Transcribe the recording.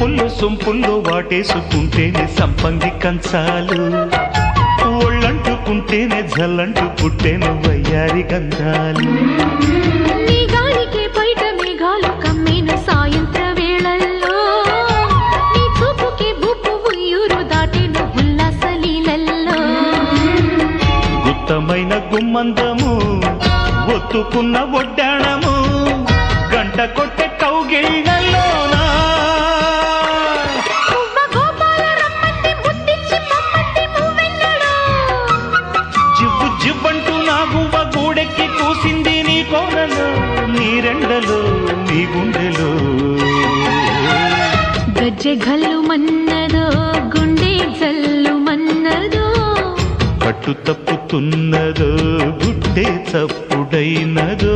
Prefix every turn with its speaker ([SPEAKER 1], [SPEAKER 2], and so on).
[SPEAKER 1] వంపుల్లో సొంపుల్లో వాటేసుకుంటేనే సంపంగి కంచాలు, ఒళ్ళంటుకుంటేనే జల్లంటు పుట్టేను వయ్యారి గంధాలు.
[SPEAKER 2] నీ గాలికే బయట మేఘాలు కమ్మేను సాయంత్ర వేళల్లో, నీ చూపుకే బూపు ఉయ్యూరు దాటేను ఉల్లాస లీలల్లో.
[SPEAKER 1] గుత్తమైన గుమ్మందము ఒత్తుకున్న ఒడ్డాణము గంట కొట్టే కౌగిళ్ళలోనా జివ్వు జివ్వంటూ నా గువ్వ గూడెక్కి కూసింది నీ కోనలో, నీ రెండలో నీ గుండెలో.
[SPEAKER 2] గజ్జె గల్లు మన్నదో గుండె జల్లు మన్నదో,
[SPEAKER 1] పట్టు తప్పుతున్నదో గుడ్డే చప్పుడైనదో.